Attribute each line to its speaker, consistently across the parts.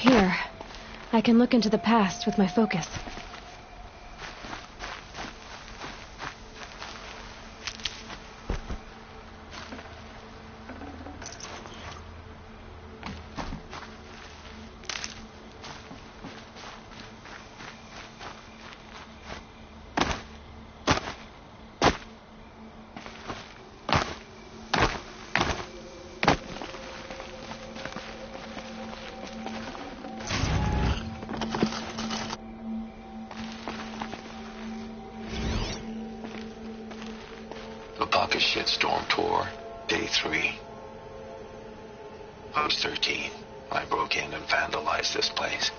Speaker 1: Here, I can look into the past with my focus.
Speaker 2: The Bucket Shitstorm Tour, Day 3. I was 13. I broke in and vandalized this place.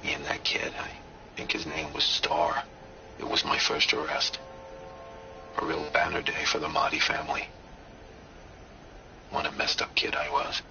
Speaker 2: Me and that kid, I think his name was Star. It was my first arrest. A real banner day for the Mahdi family. What a messed up kid I was.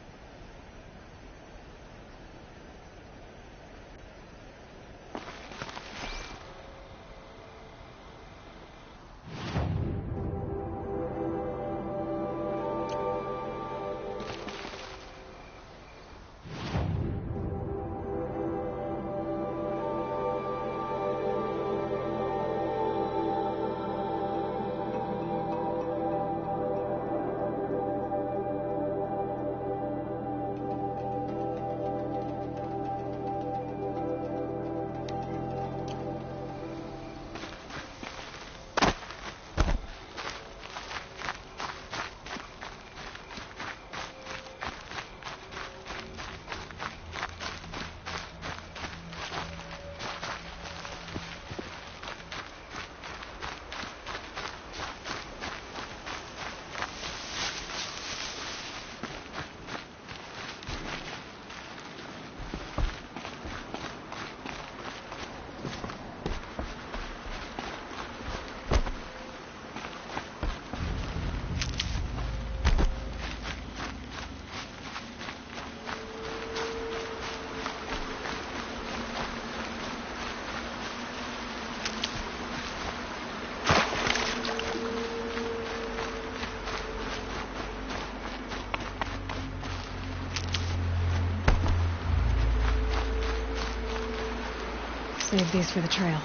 Speaker 1: Save these for the trail.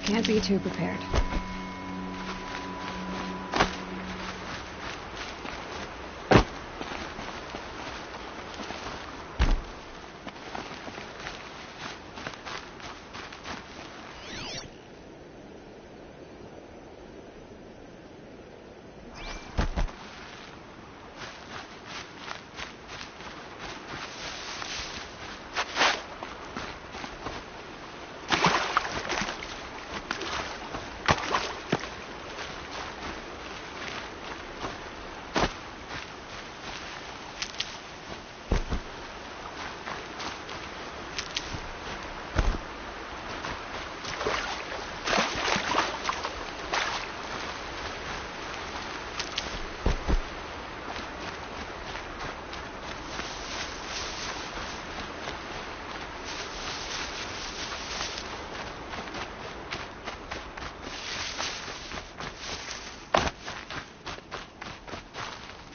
Speaker 1: Can't be too prepared.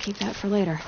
Speaker 1: Keep that for later.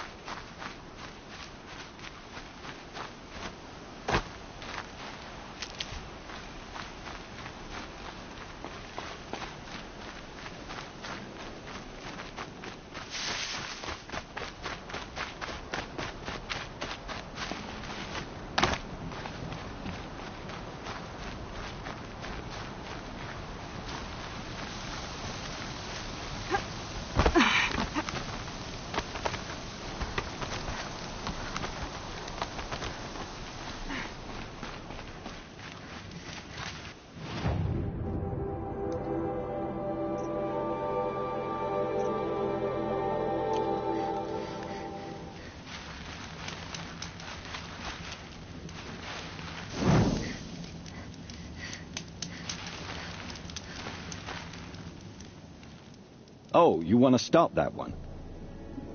Speaker 3: Oh, you want to stop that one?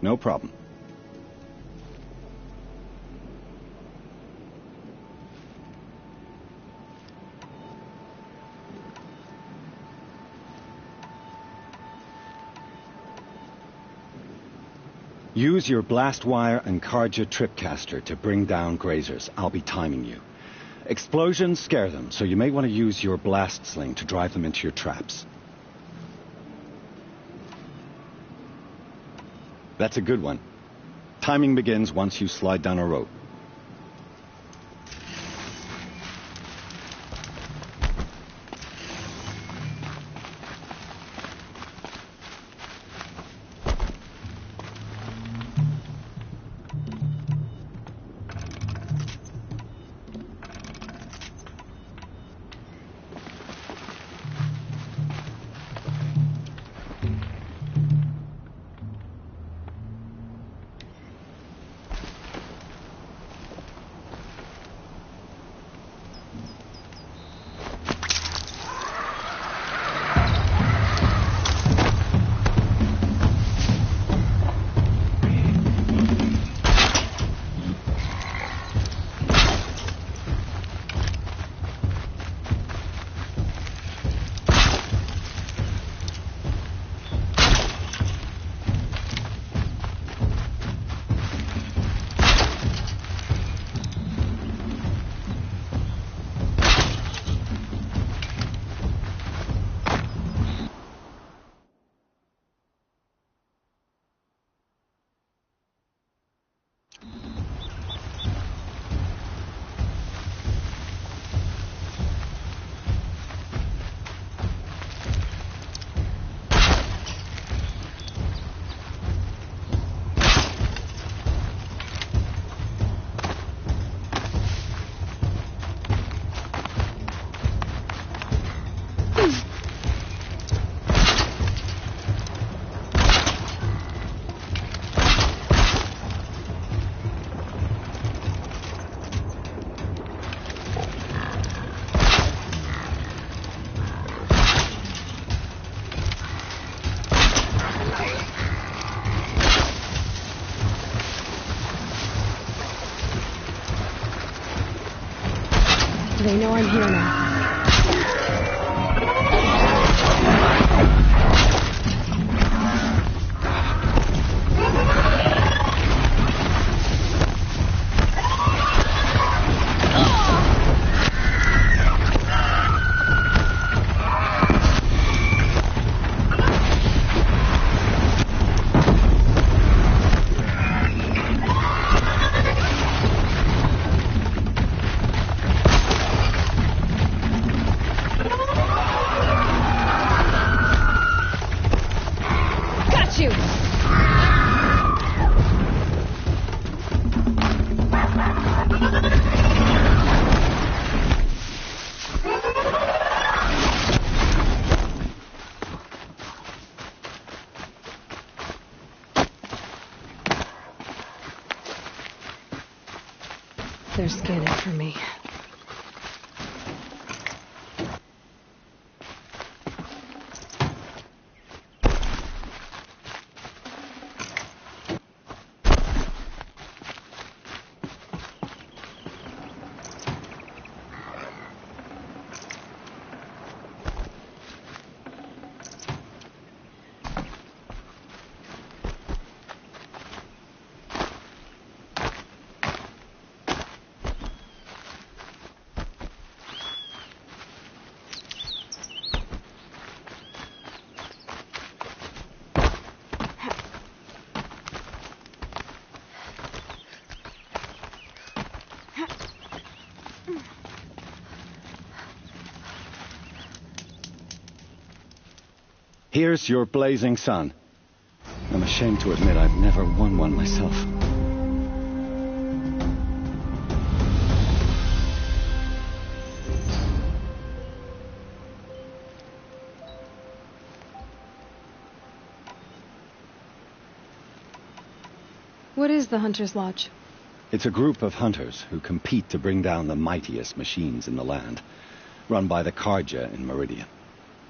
Speaker 3: No problem. Use your blast wire and Carja tripcaster to bring down grazers. I'll be timing you. Explosions scare them, so you may want to use your blast sling to drive them into your traps. That's a good one. Timing begins once you slide down a rope.
Speaker 1: They know I'm here now. they're scanning for me.
Speaker 3: Here's your blazing sun. I'm ashamed to admit I've never won one myself.
Speaker 1: What is the Hunter's Lodge?
Speaker 3: It's a group of hunters who compete to bring down the mightiest machines in the land, run by the Carja in Meridian.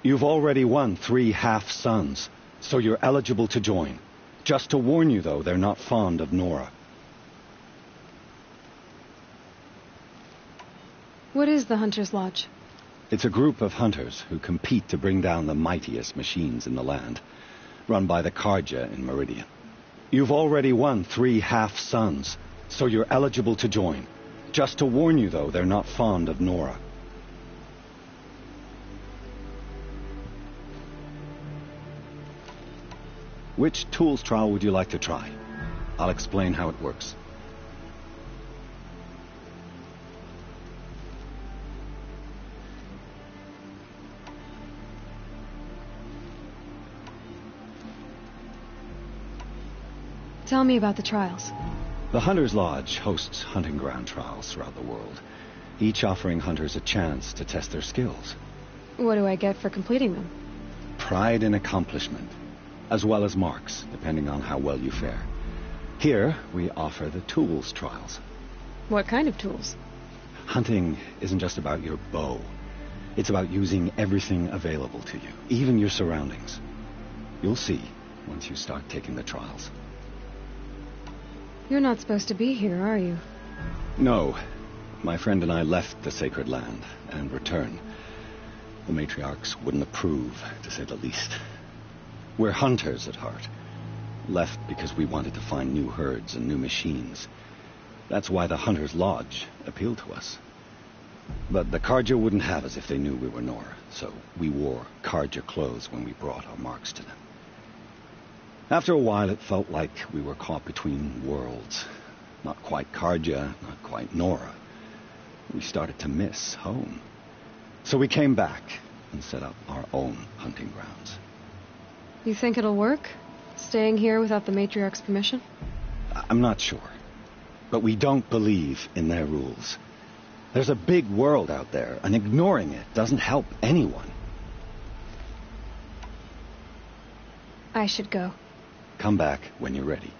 Speaker 3: You've already won 3 half-suns, so you're eligible to join. Just to warn you, though, they're not fond of Nora.
Speaker 1: What is the Hunter's Lodge?
Speaker 3: It's a group of hunters who compete to bring down the mightiest machines in the land, run by the Carja in Meridian. You've already won 3 half-suns, so you're eligible to join. Just to warn you, though, they're not fond of Nora. Which tools trial would you like to try? I'll explain how it works.
Speaker 1: Tell me about the trials.
Speaker 3: The Hunter's Lodge hosts hunting ground trials throughout the world, each offering hunters a chance to test their skills.
Speaker 1: What do I get for completing them?
Speaker 3: Pride in accomplishment, as well as marks, depending on how well you fare. Here, we offer the tools trials.
Speaker 1: What kind of tools?
Speaker 3: Hunting isn't just about your bow. It's about using everything available to you, even your surroundings. You'll see once you start taking the trials.
Speaker 1: You're not supposed to be here, are you?
Speaker 3: No. My friend and I left the sacred land and returned. The matriarchs wouldn't approve, to say the least. We're hunters at heart. Left because we wanted to find new herds and new machines. That's why the Hunter's Lodge appealed to us. But the Carja wouldn't have us if they knew we were Nora, so we wore Carja clothes when we brought our marks to them. After a while, it felt like we were caught between worlds. Not quite Carja, not quite Nora. We started to miss home. So we came back and set up our own hunting grounds.
Speaker 1: You think it'll work? Staying here without the matriarch's permission?
Speaker 3: I'm not sure. But we don't believe in their rules. There's a big world out there, and ignoring it doesn't help anyone.
Speaker 1: I should go.
Speaker 3: Come back when you're ready.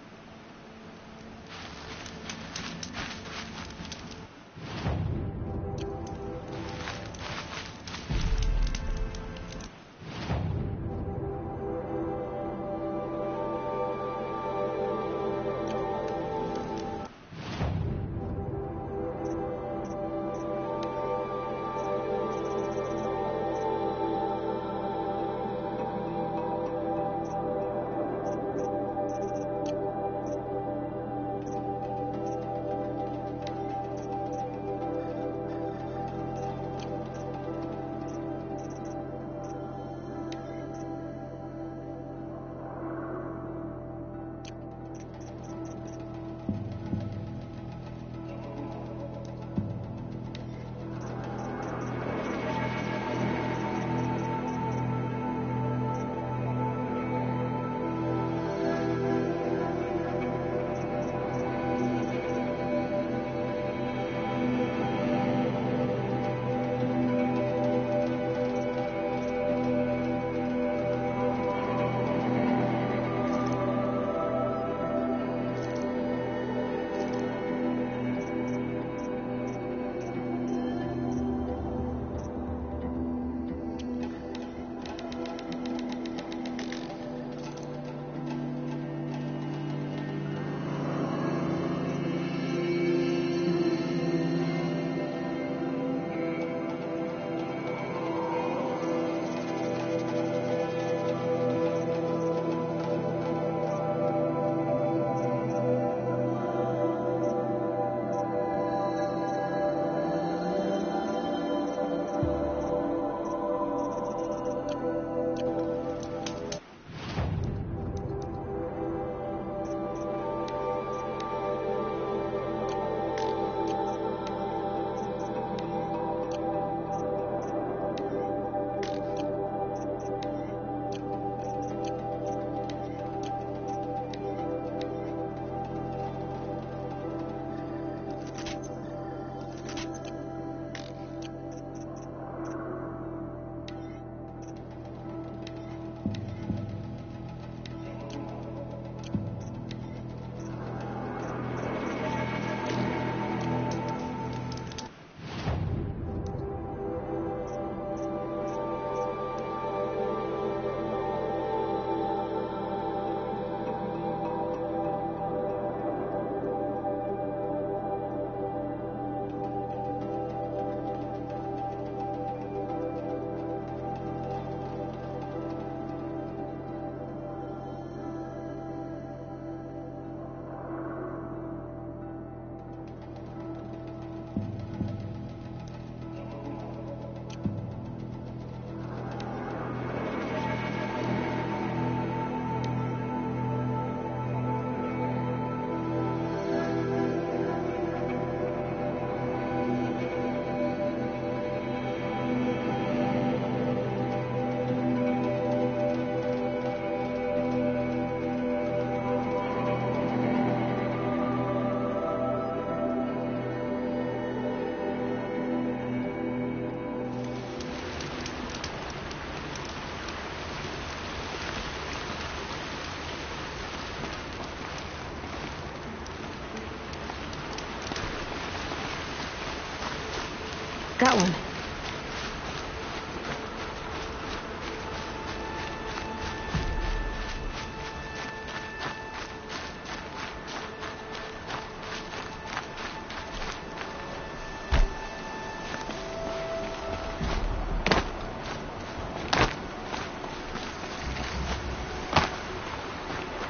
Speaker 1: Got one.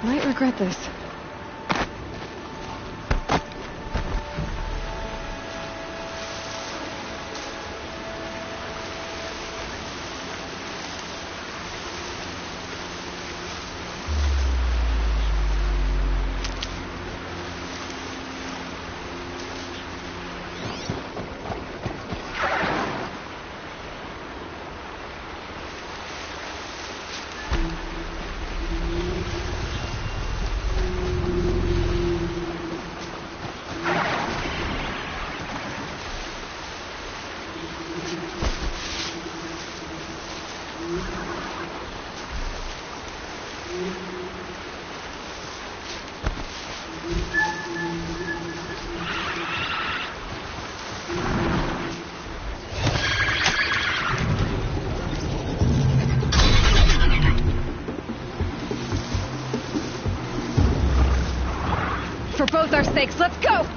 Speaker 1: Might regret this. For both our sakes, let's go!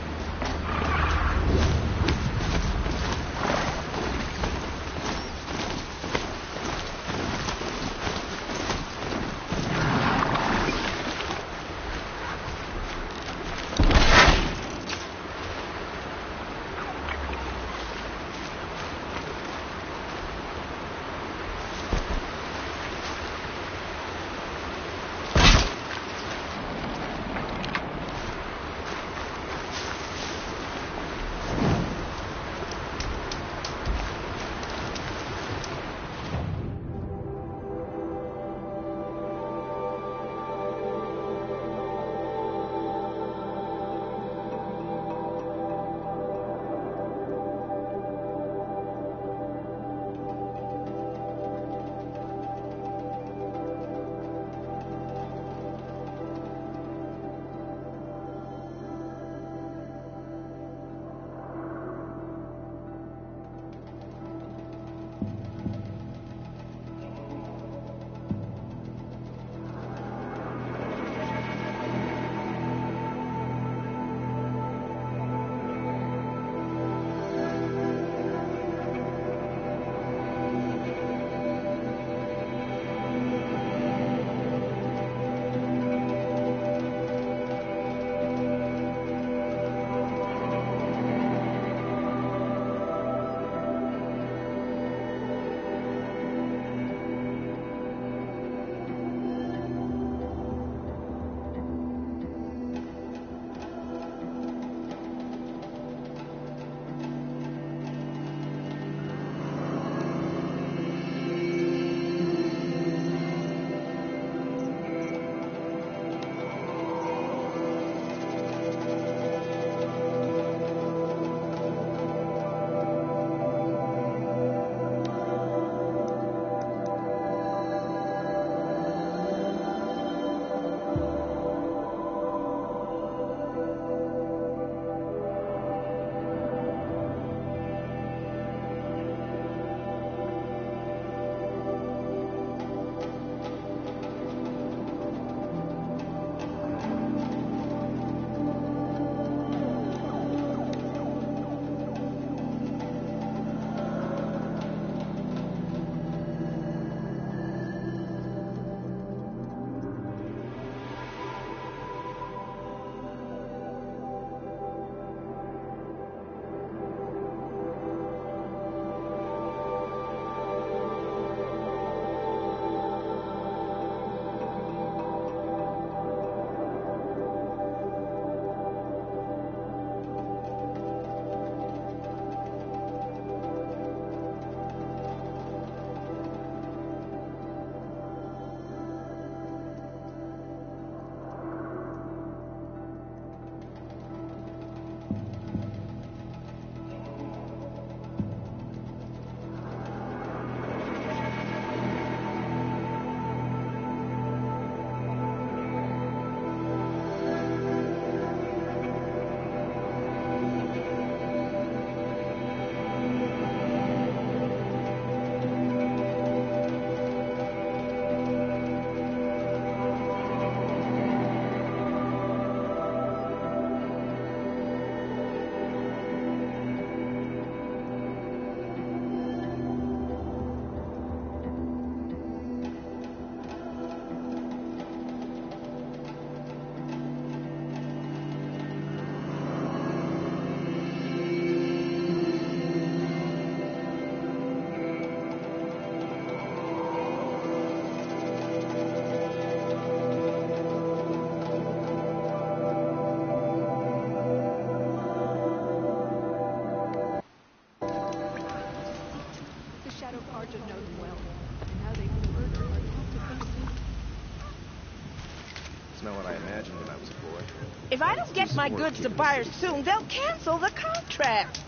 Speaker 4: not what I imagined when I was a boy.
Speaker 5: If I don't get my goods to buyers soon, they'll cancel the contract.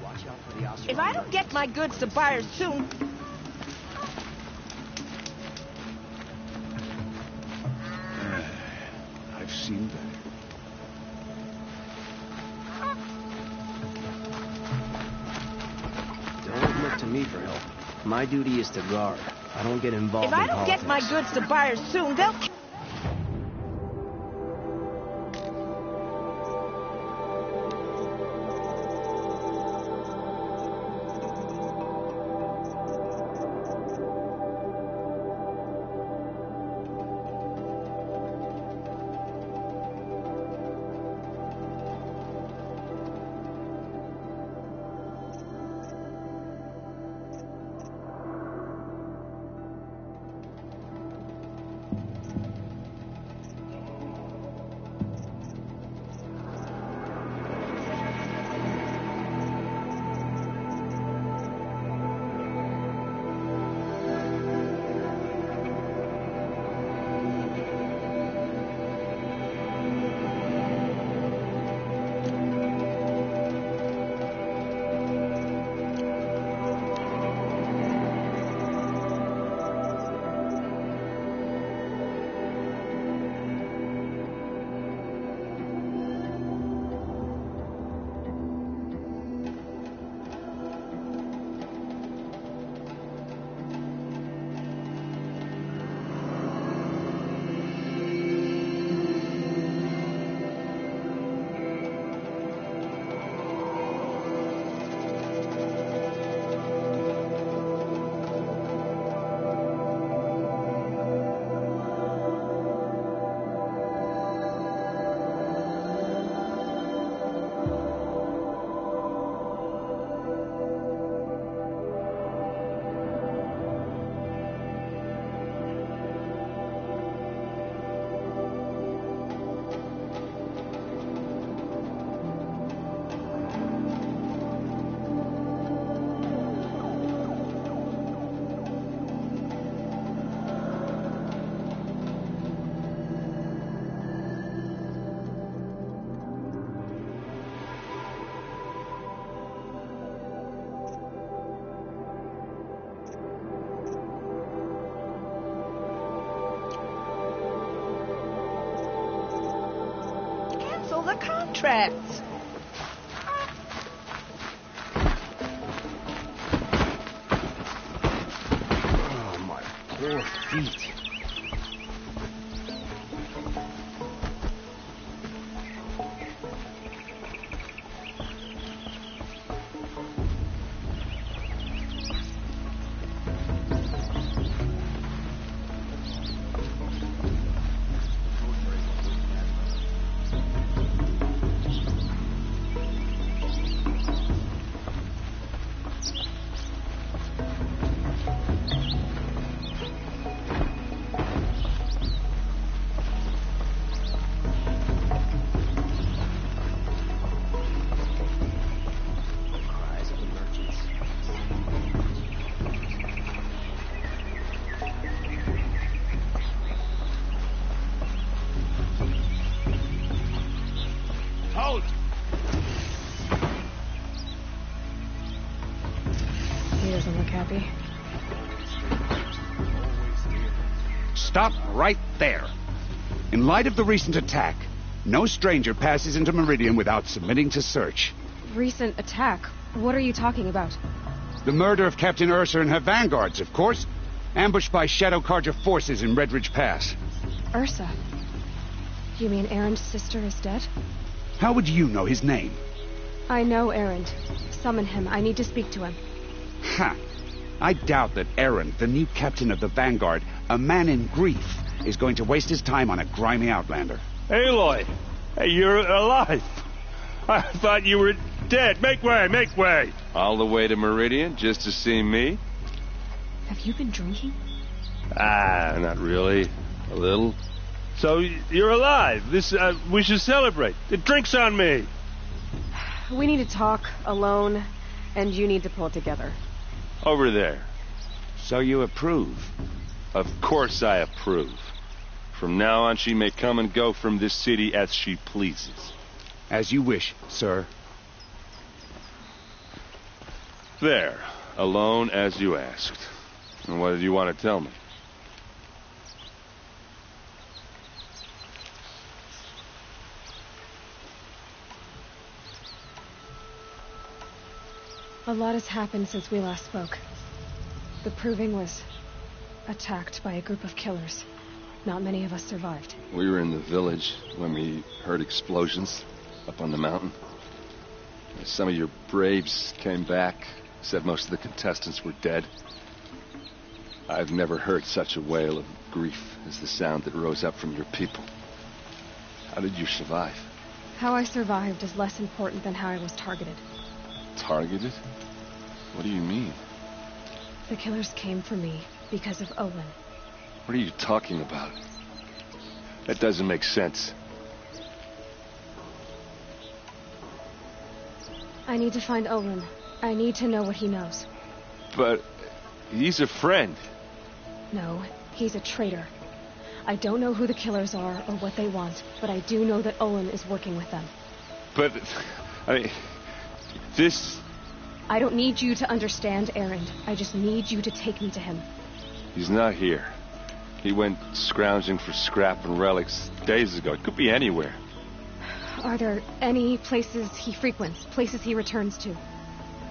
Speaker 4: Watch out for the Australian.
Speaker 5: If I don't get my goods to buyers soon...
Speaker 6: I've seen better.
Speaker 4: Don't look to me for help. My duty is to guard. I don't get involved
Speaker 5: If
Speaker 4: in
Speaker 5: I don't
Speaker 4: politics.
Speaker 5: get my goods to buyers soon, they'll... the contracts.
Speaker 4: Oh, my poor feet.
Speaker 1: He doesn't look happy.
Speaker 6: Stop right there. In light of the recent attack, no stranger passes into Meridian without submitting to search.
Speaker 1: Recent attack? What are you talking about?
Speaker 6: The murder of Captain Ursa and her vanguards, of course. Ambushed by Shadow Carja forces in Redridge Pass.
Speaker 1: Ursa? You mean Erin's sister is dead?
Speaker 6: How would you know his name?
Speaker 1: I know Erend. Summon him. I need to speak to him.
Speaker 6: Ha! I doubt that Erin, the new captain of the Vanguard, a man in grief, is going to waste his time on a grimy outlander.
Speaker 7: Aloy! Hey, you're alive! I thought you were dead. Make way, make way!
Speaker 8: All the way to Meridian just to see me?
Speaker 1: Have you been drinking?
Speaker 7: Not really. A little. So, you're alive. We should celebrate. The drink's on me.
Speaker 1: We need to talk, alone, and you need to pull it together.
Speaker 7: Over there.
Speaker 6: So you approve?
Speaker 8: Of course I approve. From now on, she may come and go from this city as she pleases.
Speaker 6: As you wish, sir.
Speaker 8: There. Alone as you asked. And what did you want to tell me?
Speaker 1: A lot has happened since we last spoke. The Proving was attacked by a group of killers. Not many of us survived.
Speaker 8: We were in the village when we heard explosions up on the mountain. Some of your braves came back, said most of the contestants were dead. I've never heard such a wail of grief as the sound that rose up from your people. How did you survive?
Speaker 1: How I survived is less important than how I was targeted.
Speaker 8: Targeted? What do you mean?
Speaker 1: The killers came for me because of Olin.
Speaker 8: What are you talking about? That doesn't make sense.
Speaker 1: I need to find Olin. I need to know what he knows.
Speaker 8: But he's a friend.
Speaker 1: No, he's a traitor. I don't know who the killers are or what they want, but I do know that Olin is working with them.
Speaker 8: But, I mean, this...
Speaker 1: I don't need you to understand, Erend. I just need you to take me to him.
Speaker 8: He's not here. He went scrounging for scrap and relics days ago. It could be anywhere.
Speaker 1: Are there any places he frequents, places he returns to?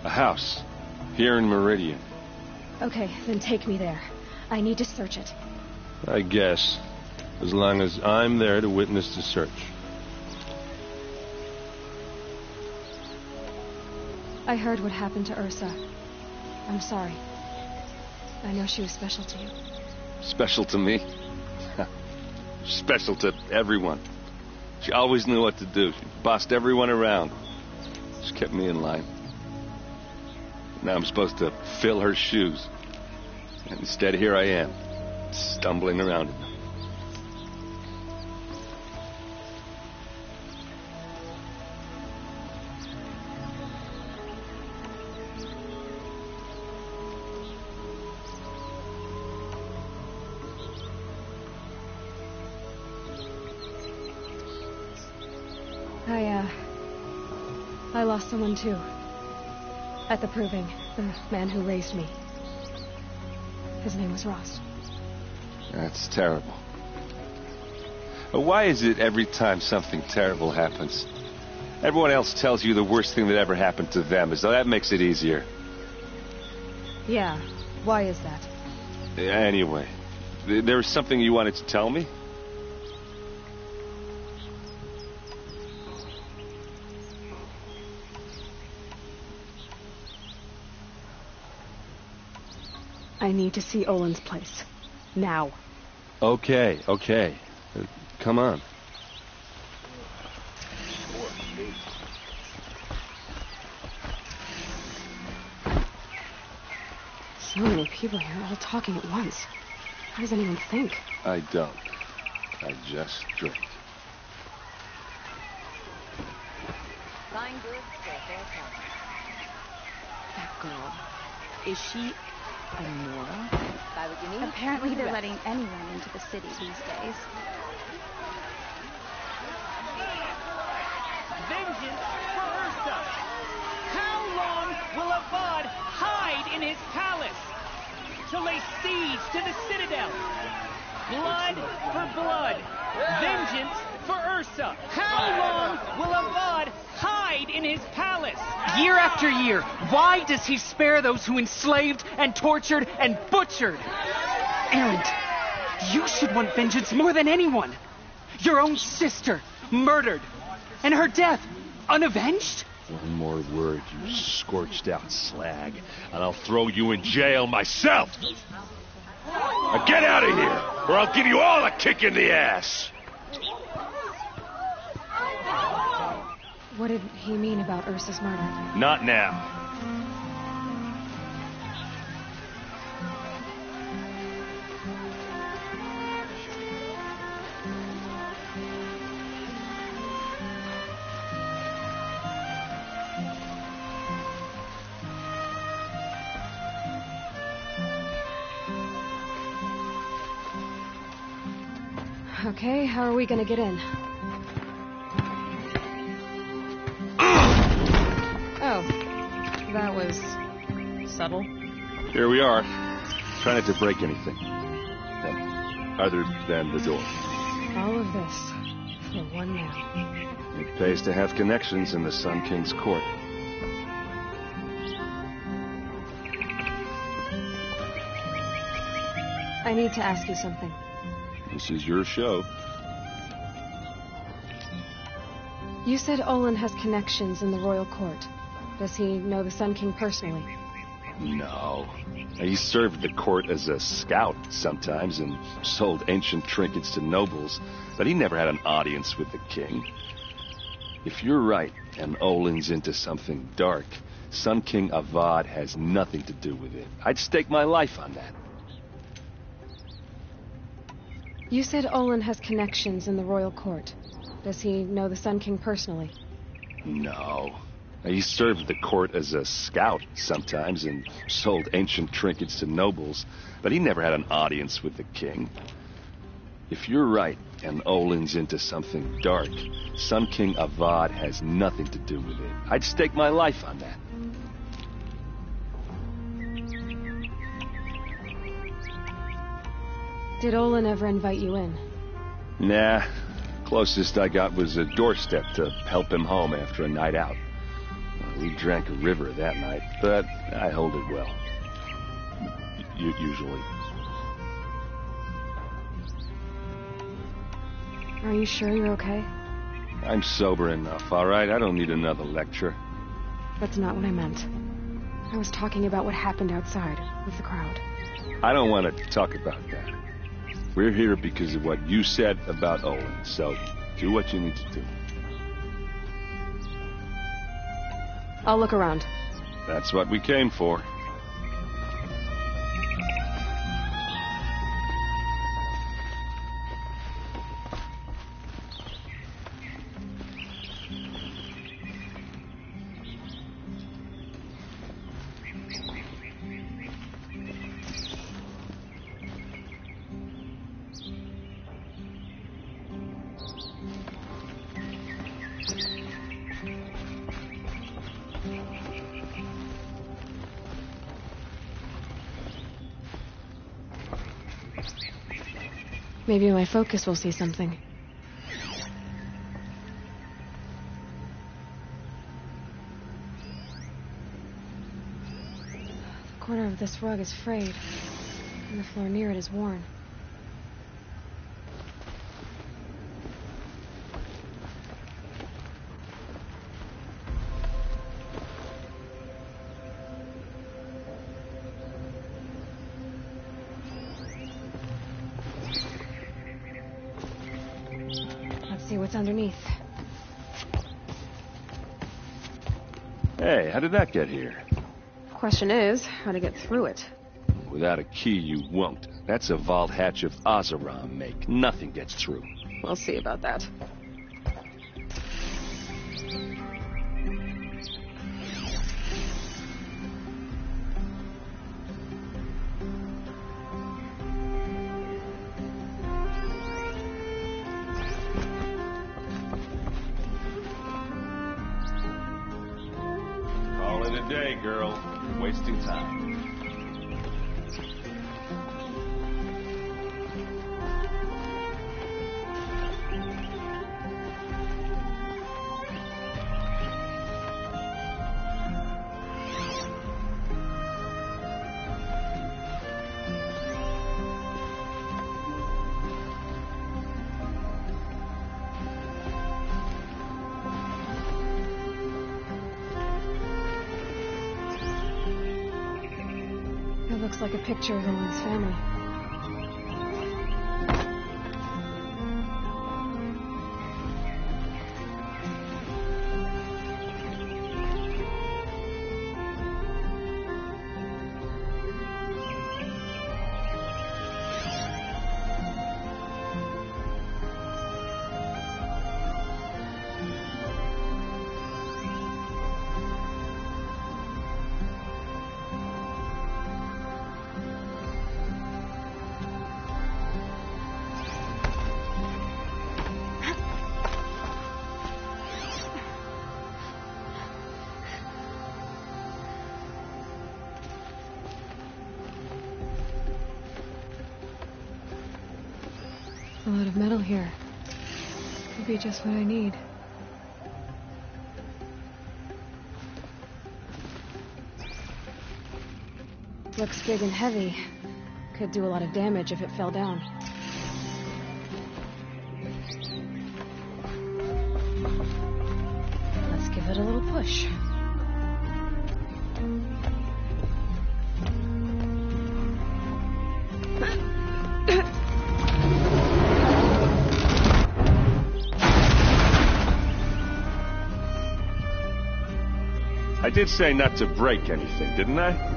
Speaker 8: A house. Here in Meridian.
Speaker 1: Okay, then take me there. I need to search it.
Speaker 7: I guess. As long as I'm there to witness the search.
Speaker 1: I heard what happened to Ursa. I'm sorry. I know she was special to you.
Speaker 8: Special to me? Special to everyone. She always knew what to do. She bossed everyone around. She kept me in line. Now I'm supposed to fill her shoes. And instead, here I am, stumbling around in them.
Speaker 1: I lost someone too. At the Proving, the man who raised me. His name was Ross.
Speaker 8: That's terrible. But why is it every time something terrible happens, everyone else tells you the worst thing that ever happened to them, as though that makes it easier?
Speaker 1: Yeah, why is that?
Speaker 8: Anyway, there was something you wanted to tell me?
Speaker 1: I need to see Olin's place. Now.
Speaker 8: Okay. Come on.
Speaker 1: So many people here, all talking at once. How does anyone think?
Speaker 8: I don't. I just drink.
Speaker 5: Buying goods for a fair price. That girl, is she a Nora? Buy what you need.
Speaker 9: Apparently they're letting anyone into the city these days.
Speaker 10: Vengeance for Ursa! How long will Avad hide in his palace to lay siege to the citadel? Blood for blood. Vengeance for Ursa. How long will Avad hide in his palace?
Speaker 11: Year after year, why does he spare those who enslaved and tortured and butchered? Erend, you should want vengeance more than anyone. Your own sister, murdered, and her death, unavenged?
Speaker 7: One more word, you scorched out slag, and I'll throw you in jail myself! Now get out of here, or I'll give you all a kick in the ass!
Speaker 1: What did he mean about Ursa's murder?
Speaker 7: Not now.
Speaker 1: Okay, how are we gonna get in? Oh, that was subtle.
Speaker 8: Here we are. Try not to break anything. Other than the door.
Speaker 1: All of this for one man.
Speaker 8: It pays to have connections in the Sun King's court.
Speaker 1: I need to ask you something.
Speaker 8: This is your show.
Speaker 1: You said Olin has connections in the royal court. Does he know the Sun King personally?
Speaker 8: No. He served the court as a scout sometimes and sold ancient trinkets to nobles, but he never had an audience with the king. If you're right, and Olin's into something dark, Sun King Avad has nothing to do with it. I'd stake my life on that.
Speaker 1: You said Olin has connections in the royal court. Does he know the Sun King personally?
Speaker 8: No. He served the court as a scout sometimes and sold ancient trinkets to nobles, but he never had an audience with the king. If you're right, and Olin's into something dark, Sun King Avad has nothing to do with it. I'd stake my life on that.
Speaker 1: Did Olin ever invite you in?
Speaker 8: Nah. Closest I got was a doorstep to help him home after a night out. We drank a river that night, but I hold it well. Usually.
Speaker 1: Are you sure you're okay?
Speaker 8: I'm sober enough, all right? I don't need another lecture.
Speaker 1: That's not what I meant. I was talking about what happened outside with the crowd.
Speaker 8: I don't want to talk about that. We're here because of what you said about Olin, so do what you need to do.
Speaker 1: I'll look around.
Speaker 8: That's what we came for.
Speaker 1: Maybe my focus will see something. The corner of this rug is frayed, and the floor near it is worn. See what's underneath.
Speaker 8: Hey, how did that get here?
Speaker 1: Question is, how to get through it.
Speaker 8: Without a key, you won't. That's a vault hatch of Oseram make. Nothing gets through.
Speaker 1: We'll see about that.
Speaker 8: Day, girl. You're wasting time.
Speaker 1: Looks like a picture of Olin's family. A lot of metal here. Could be just what I need. Looks big and heavy. Could do a lot of damage if it fell down. Let's give it a little push.
Speaker 7: I did say not to break anything, didn't I?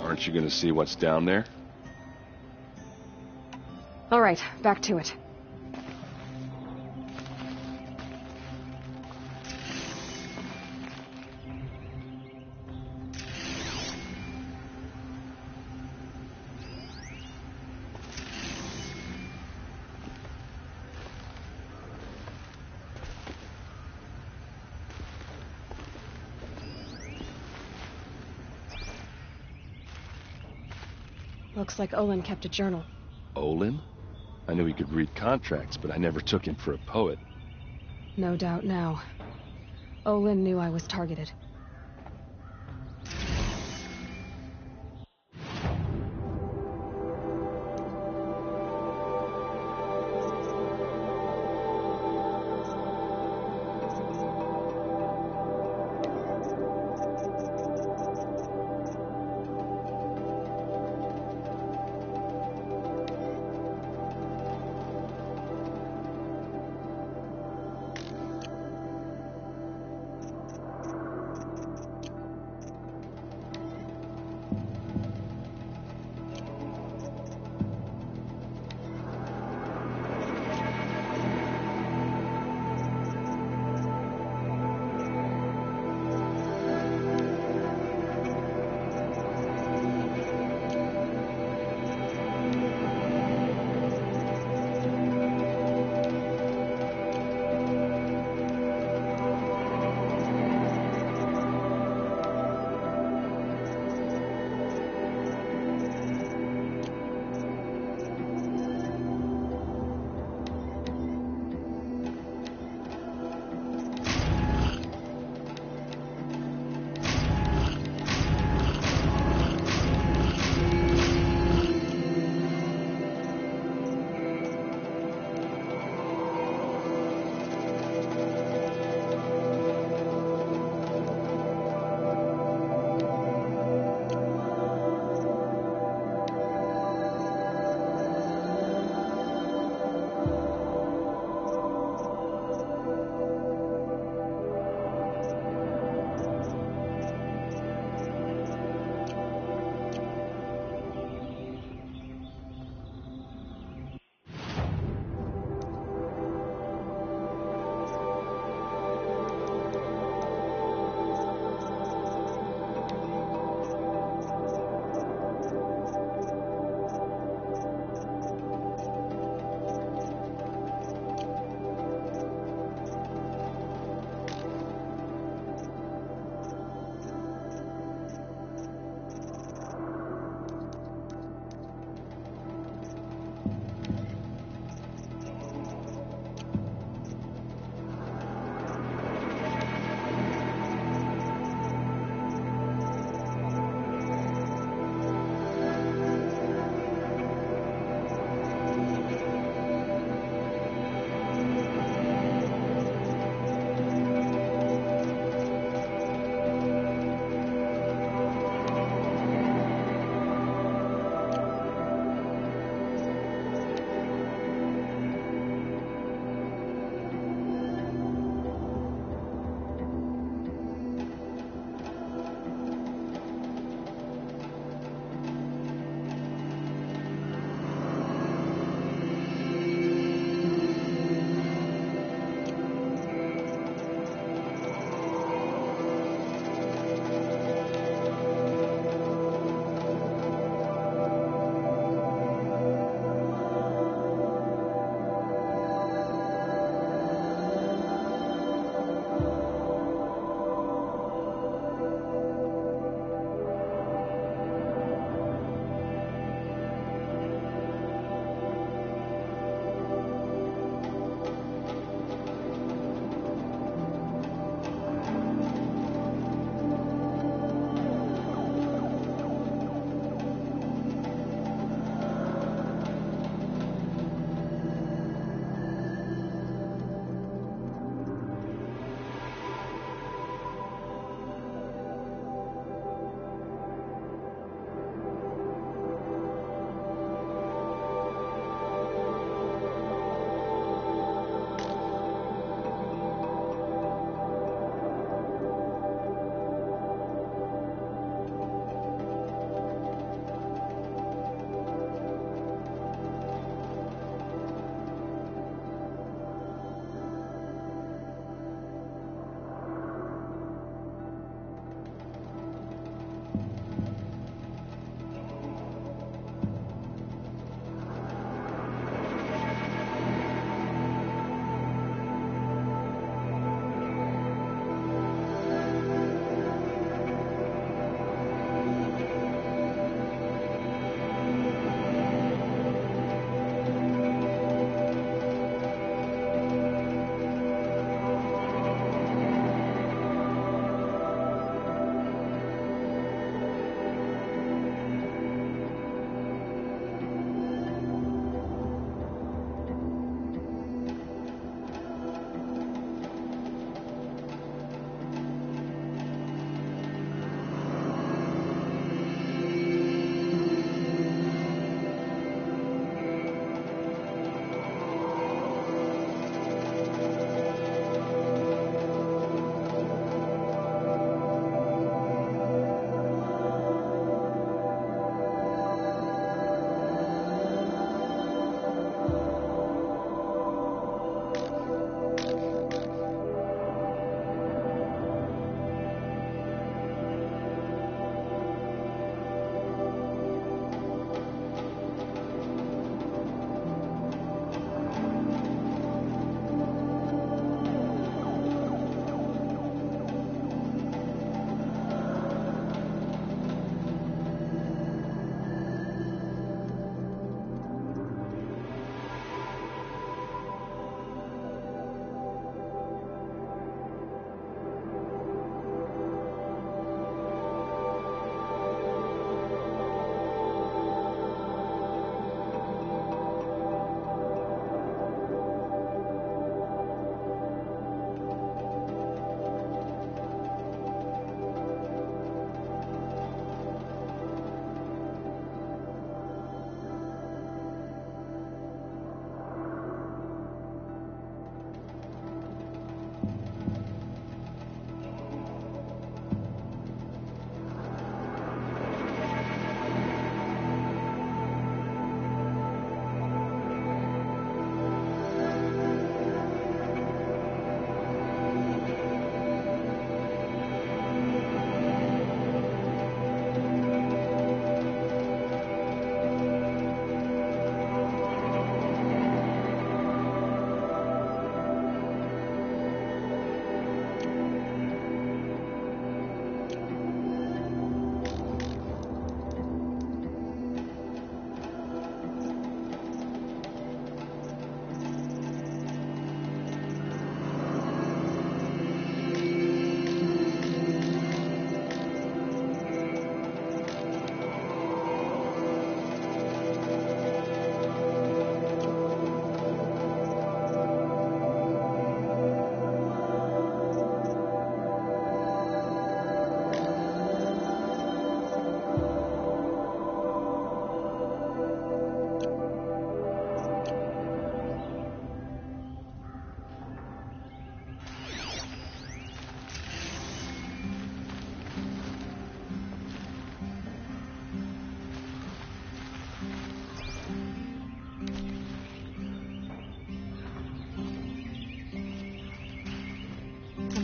Speaker 8: Aren't you gonna see what's down there?
Speaker 1: All right, back to it. Looks like Olin kept a journal.
Speaker 8: Olin? I knew he could read contracts, but I never took him for a poet.
Speaker 1: No doubt now. Olin knew I was targeted.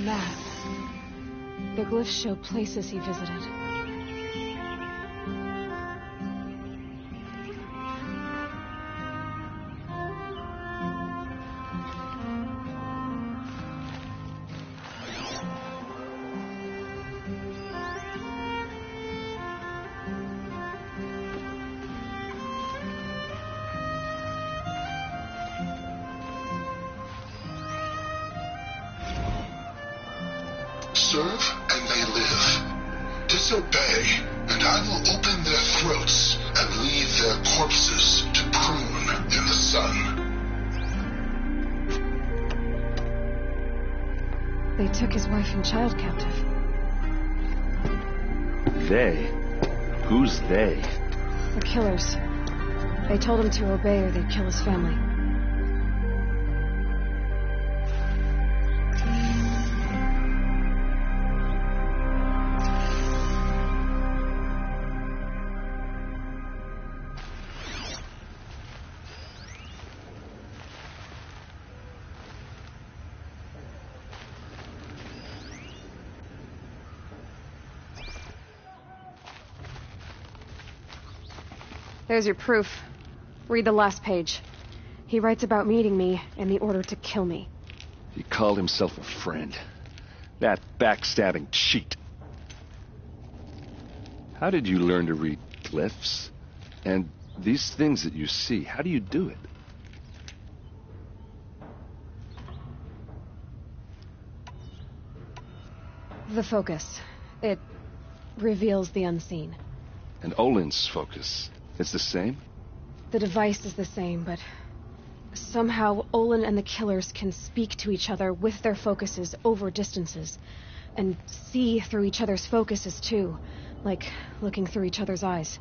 Speaker 1: map. The glyphs show places he visited.
Speaker 12: Serve and they live. Disobey, and I will open their throats and leave their corpses to prune in the sun.
Speaker 1: They took his wife and child captive.
Speaker 7: They? Who's they?
Speaker 1: The killers. They told him to obey or they'd kill his family. There's your proof. Read the last page. He writes about meeting me and the order to kill me.
Speaker 8: He called himself a friend. That backstabbing cheat. How did you learn to read glyphs? And these things that you see, how do you do it?
Speaker 1: The focus. It reveals the unseen.
Speaker 8: And Olin's focus, it's the same?
Speaker 1: The device is the same, but somehow Olin and the killers can speak to each other with their focuses over distances, and see through each other's focuses too, like looking through each other's eyes.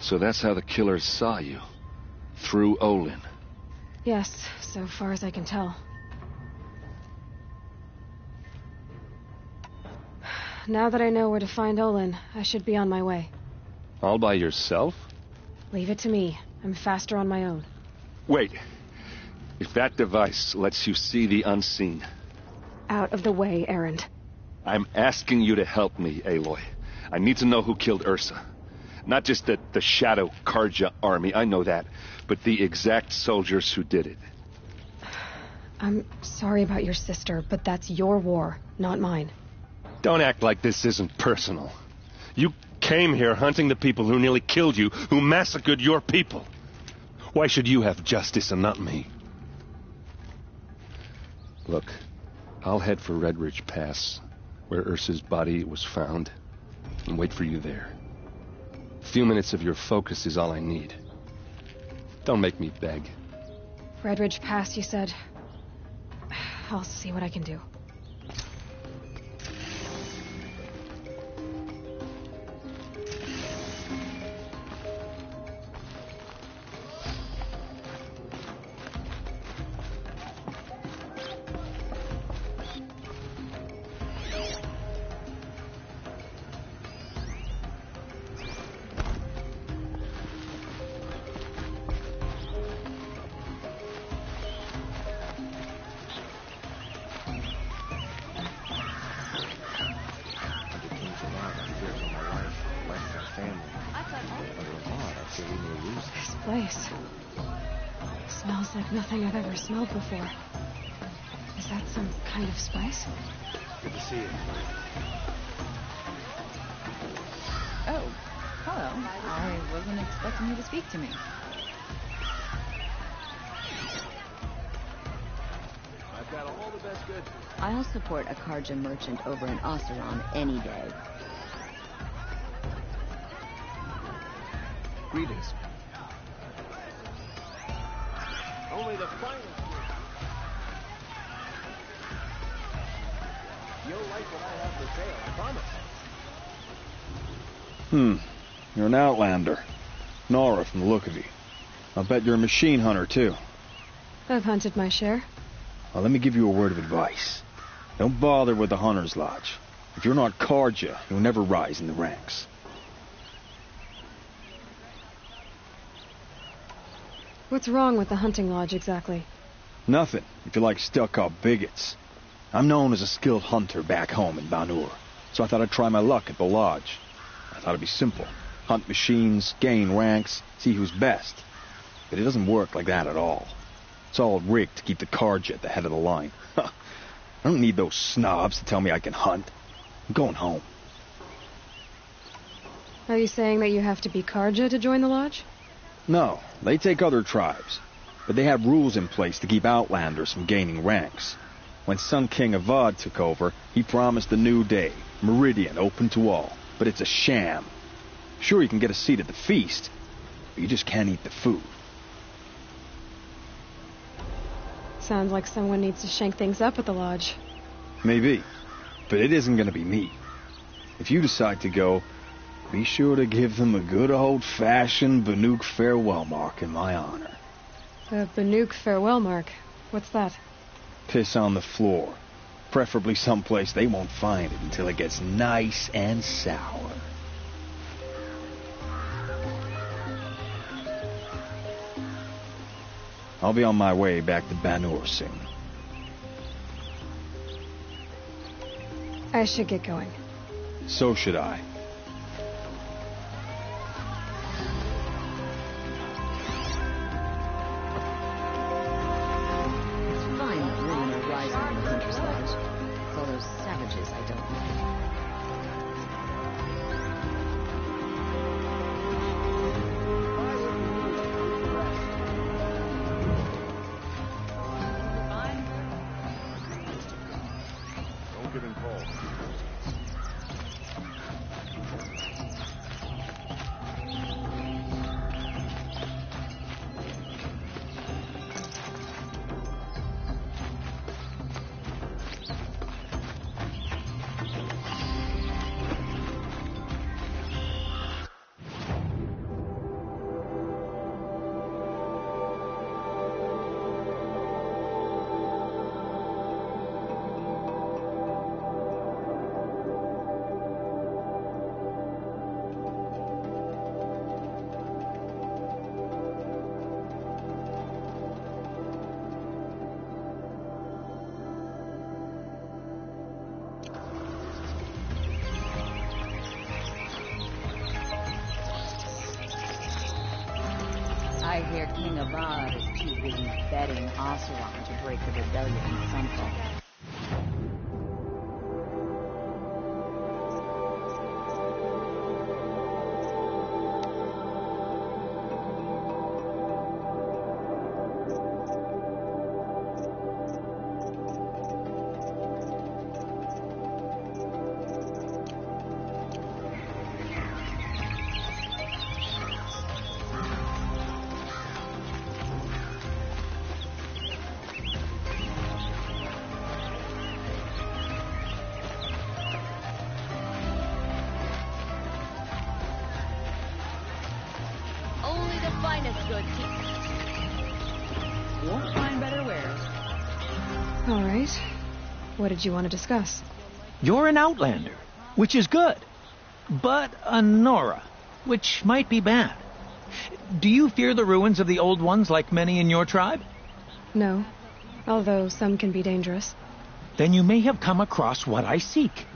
Speaker 8: So that's how the killers saw you? Through Olin?
Speaker 1: Yes, so far as I can tell. Now that I know where to find Olin, I should be on my way.
Speaker 8: All by yourself?
Speaker 1: Leave it to me. I'm faster on my own.
Speaker 8: Wait. If that device lets you see the unseen...
Speaker 1: Out of the way, Erend.
Speaker 8: I'm asking you to help me, Aloy. I need to know who killed Ursa. Not just the Shadow Karja army, I know that, but the exact soldiers who did it.
Speaker 1: I'm sorry about your sister, but that's your war, not mine.
Speaker 7: Don't act like this isn't personal. You came here hunting the people who nearly killed you, who massacred your people. Why should you have justice and not me?
Speaker 8: Look, I'll head for Red Ridge Pass, where Ursa's body was found, and wait for you there. A few minutes of your focus is all I need. Don't make me beg.
Speaker 1: Red Ridge Pass, you said? I'll see what I can do. This place smells like nothing I've ever smelled before. Is that some kind of spice?
Speaker 7: Good to see you.
Speaker 5: Oh, hello. I wasn't expecting you to speak to me.
Speaker 7: I've got all the best goods.
Speaker 5: I'll support a Karja merchant over an Oseram any day.
Speaker 7: Greetings. Only the finest. You'll like what I have for sale, I promise.
Speaker 13: You're an outlander. Nora from the look of you. I'll bet you're a machine hunter, too.
Speaker 1: I've hunted my share.
Speaker 13: Well, let me give you a word of advice. Don't bother with the Hunter's Lodge. If you're not Karja, you'll never rise in the ranks.
Speaker 1: What's wrong with the hunting lodge, exactly?
Speaker 13: Nothing, if you like stuck-up bigots. I'm known as a skilled hunter back home in Banur, so I thought I'd try my luck at the lodge. I thought it'd be simple. Hunt machines, gain ranks, see who's best. But it doesn't work like that at all. It's all rigged to keep the Karja at the head of the line. I don't need those snobs to tell me I can hunt. I'm going home.
Speaker 1: Are you saying that you have to be Karja to join the lodge?
Speaker 13: No, they take other tribes. But they have rules in place to keep outlanders from gaining ranks. When Sun King Avad took over, he promised a new day, Meridian open to all. But it's a sham. Sure, you can get a seat at the feast, but you just can't eat the food.
Speaker 1: Sounds like someone needs to shank things up at the lodge.
Speaker 13: Maybe, but it isn't going to be me. If you decide to go, be sure to give them a good old-fashioned Banuk farewell mark in my honor.
Speaker 1: A Banuk farewell mark? What's that?
Speaker 13: Piss on the floor. Preferably someplace they won't find it until it gets nice and sour. I'll be on my way back to Banur soon.
Speaker 1: I should get going.
Speaker 13: So should I.
Speaker 5: It's fine that women are rising in the Hunter's Lodge. It's all those savages I don't like. I hear King Avad is too busy betting Oseram to break the rebellion in Sunfall. Won't find better wares.
Speaker 1: All right. What did you want to discuss?
Speaker 14: You're an outlander, which is good. But a Nora, which might be bad. Do you fear the ruins of the old ones like many in your tribe?
Speaker 1: No, although some can be dangerous.
Speaker 14: Then you may have come across what I seek.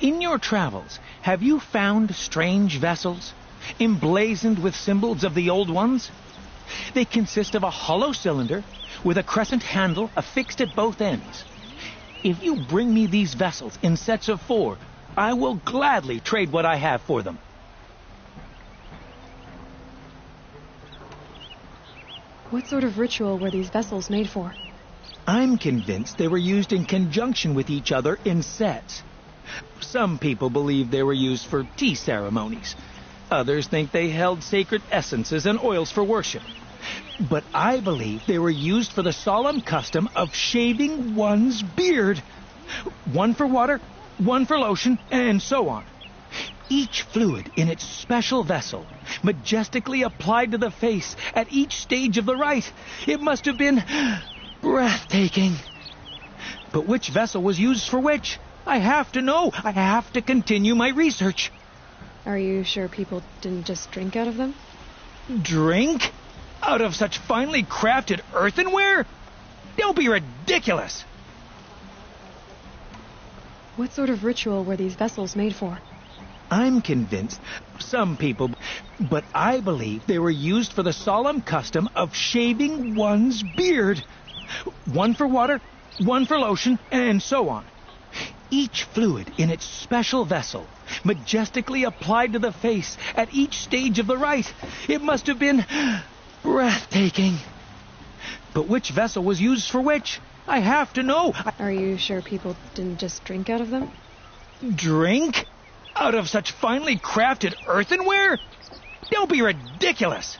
Speaker 14: In your travels, have you found strange vessels, emblazoned with symbols of the old ones? They consist of a hollow cylinder with a crescent handle affixed at both ends. If you bring me these vessels in sets of 4, I will gladly trade what I have for them.
Speaker 1: What sort of ritual were these vessels made for?
Speaker 14: I'm convinced they were used in conjunction with each other in sets. Some people believe they were used for tea ceremonies. Others think they held sacred essences and oils for worship. But I believe they were used for the solemn custom of shaving one's beard. One for water, one for lotion, and so on. Each fluid in its special vessel, majestically applied to the face at each stage of the rite. It must have been breathtaking. But which vessel was used for which? I have to know. I have to continue my research.
Speaker 1: Are you sure people didn't just drink out of them?
Speaker 14: Drink? Out of such finely crafted earthenware? Don't be ridiculous.
Speaker 1: What sort of ritual were these vessels made for?
Speaker 14: I'm convinced, some people, but I believe they were used for the solemn custom of shaving one's beard. One for water, one for lotion, and so on. Each fluid in its special vessel, majestically applied to the face at each stage of the rite. It must have been breathtaking. But which vessel was used for which? I have to know.
Speaker 1: Are you sure people didn't just drink out of them?
Speaker 14: Drink? Out of such finely crafted earthenware? Don't be ridiculous.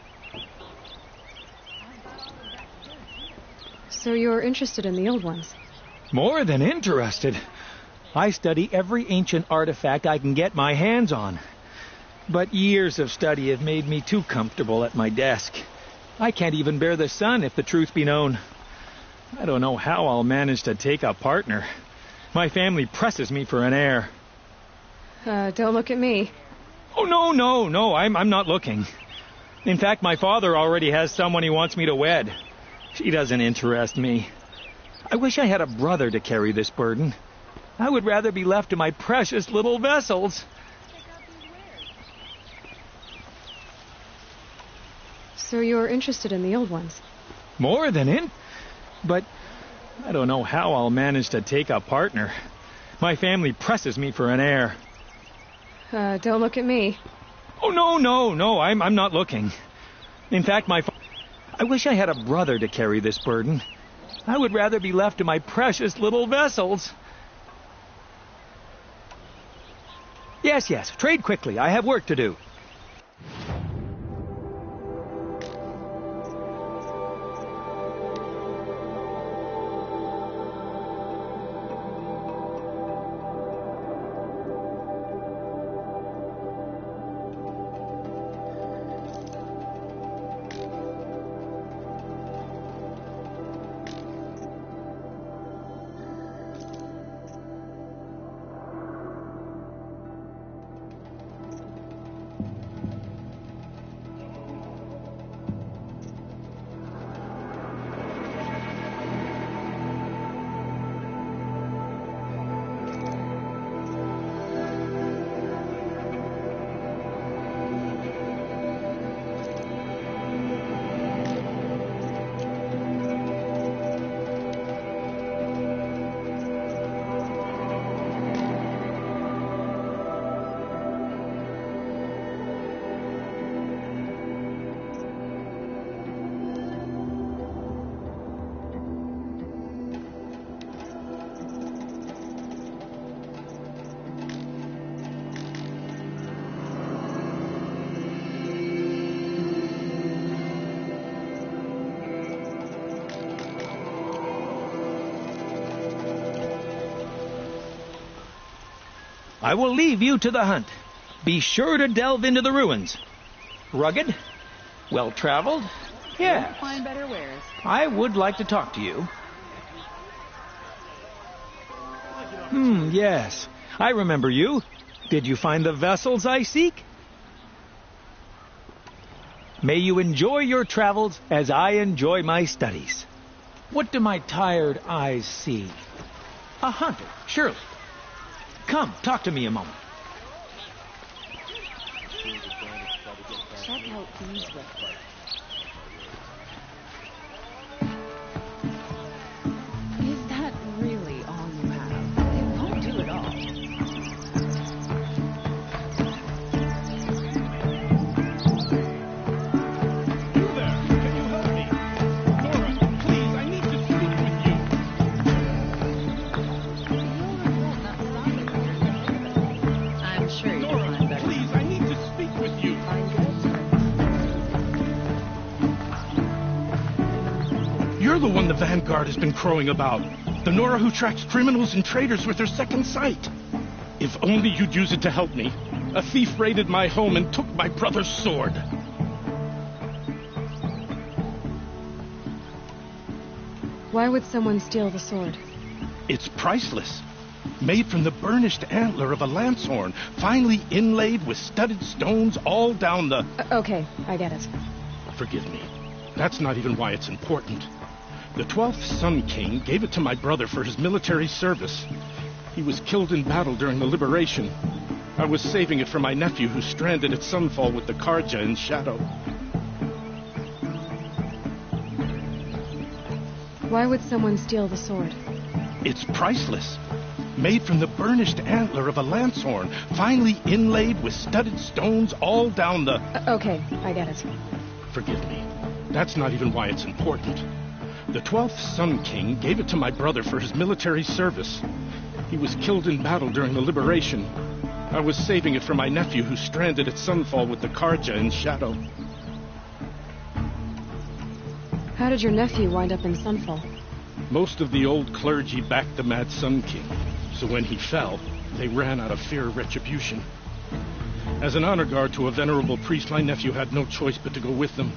Speaker 1: So you're interested in the old ones?
Speaker 14: More than interested. I study every ancient artifact I can get my hands on. But years of study have made me too comfortable at my desk. I can't even bear the sun, if the truth be known. I don't know how I'll manage to take a partner. My family presses me for an heir.
Speaker 1: Don't look at me.
Speaker 14: Oh, no, I'm not looking. In fact, my father already has someone he wants me to wed. She doesn't interest me. I wish I had a brother to carry this burden. I would rather be left to my precious little vessels.
Speaker 1: So you're interested in the old ones?
Speaker 14: More than in... But I don't know how I'll manage to take a partner. My family presses me for an heir.
Speaker 1: Don't look at me.
Speaker 14: Oh, no, I'm not looking. In fact, I wish I had a brother to carry this burden. I would rather be left to my precious little vessels. Yes, trade quickly. I have work to do. I will leave you to the hunt. Be sure to delve into the ruins. Rugged? Well-traveled? Yes.
Speaker 5: Find better wares.
Speaker 14: I would like to talk to you. Yes. I remember you. Did you find the vessels I seek? May you enjoy your travels as I enjoy my studies. What do my tired eyes see? A hunter, surely. Come, talk to me a moment.
Speaker 5: Check out these records. Is that really all you have? It won't do it all.
Speaker 15: You there? Can you help me? Nora, please, I need to speak with you.
Speaker 5: I'm sure you'll
Speaker 15: Nora,
Speaker 5: find better.
Speaker 15: please, I need to speak with you. You're the one the Vanguard has been crowing about. The Nora who tracks criminals and traitors with her second sight. If only you'd use it to help me. A thief raided my home and took my brother's sword.
Speaker 1: Why would someone steal the sword?
Speaker 15: It's priceless. Made from the burnished antler of a lancehorn, finely inlaid with studded stones all down the...
Speaker 1: Okay, I get it.
Speaker 15: Forgive me. That's not even why it's important. The 12th Sun King gave it to my brother for his military service. He was killed in battle during the liberation. I was saving it for my nephew who's stranded at Sunfall with the Karja in Shadow.
Speaker 1: Why would someone steal the sword?
Speaker 15: It's priceless. Made from the burnished antler of a lancehorn, finely inlaid with studded stones all down the...
Speaker 1: Okay, I get it.
Speaker 15: Forgive me. That's not even why it's important. The 12th Sun King gave it to my brother for his military service. He was killed in battle during the liberation. I was saving it for my nephew who's stranded at Sunfall with the Karja in Shadow.
Speaker 1: How did your nephew wind up in Sunfall?
Speaker 15: Most of the old clergy backed the Mad Sun King, so when he fell, they ran out of fear of retribution. As an honor guard to a venerable priest, my nephew had no choice but to go with them.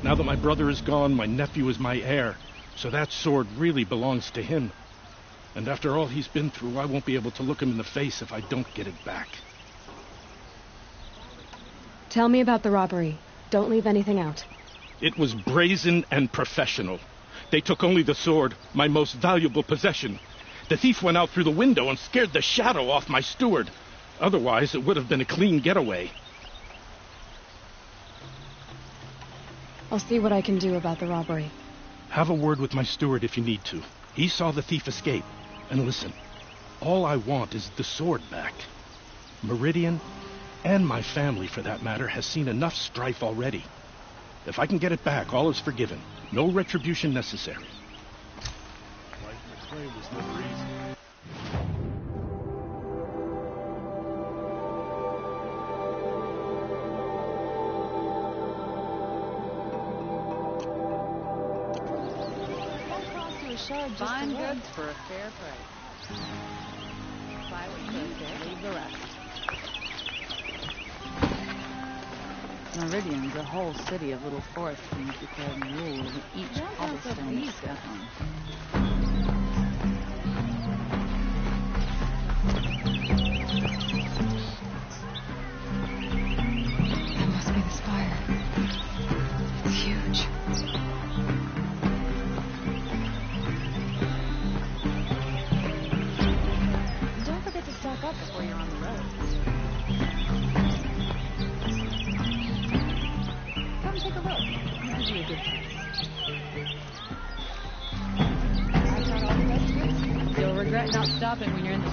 Speaker 15: Now that my brother is gone, my nephew is my heir, so that sword really belongs to him. And after all he's been through, I won't be able to look him in the face if I don't get it back.
Speaker 1: Tell me about the robbery. Don't leave anything out.
Speaker 15: It was brazen and professional. They took only the sword, my most valuable possession. The thief went out through the window and scared the shadow off my steward. Otherwise, it would have been a clean getaway.
Speaker 1: I'll see what I can do about the robbery.
Speaker 15: Have a word with my steward if you need to. He saw the thief escape. And listen, all I want is the sword back. Meridian, and my family for that matter, has seen enough strife already. If I can get it back, all is forgiven. No retribution necessary.
Speaker 5: Fine goods for a fair price. Buy what you need, leave the rest. Meridian's a whole city of little forest things declared and ruled, and each cobblestone step on.
Speaker 1: That must be the spire. It's huge.
Speaker 5: Don't forget to stock up before you're on the road. Come take a look. I'll give you a good price. I've got all the best goods. You'll regret not stopping when you're in the...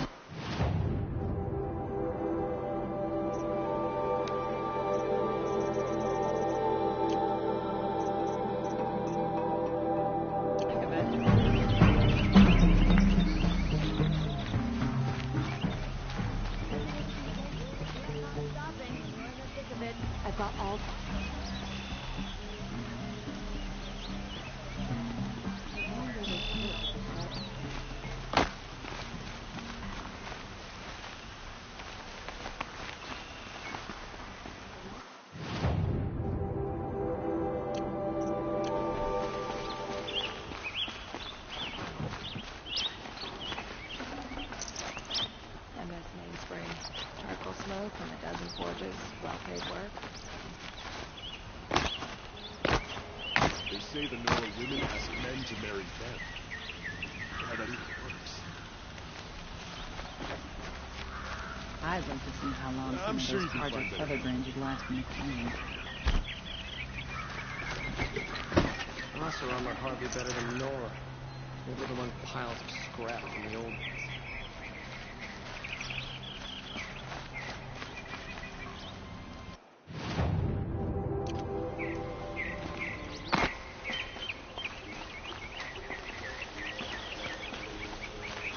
Speaker 5: I've got all... MS mainspring, charcoal smoke from a dozen forges, well-paid work.
Speaker 7: They say the Nora women ask men to marry them. How that even works.
Speaker 5: I'd like to see how long some of those Carja feather grains would last in the clean.
Speaker 4: Us are armor hardly better than Nora. They live among piles of scrap from the old ones.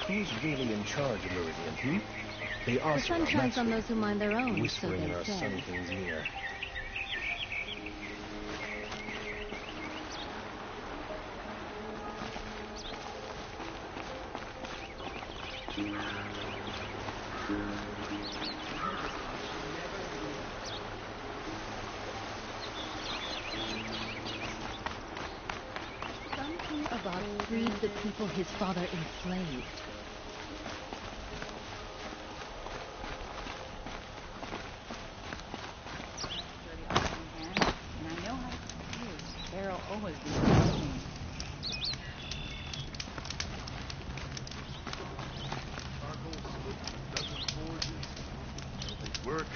Speaker 16: Who's really in charge of Meridian, They are
Speaker 17: The sun shines on those who mind their own, so
Speaker 16: whispering
Speaker 17: they
Speaker 16: our
Speaker 17: say.
Speaker 16: Sun King's ear.
Speaker 17: Sun King Avad freed the people his father enslaved.
Speaker 5: And I know how to confuse. There'll always be something.
Speaker 7: Charcoal Work,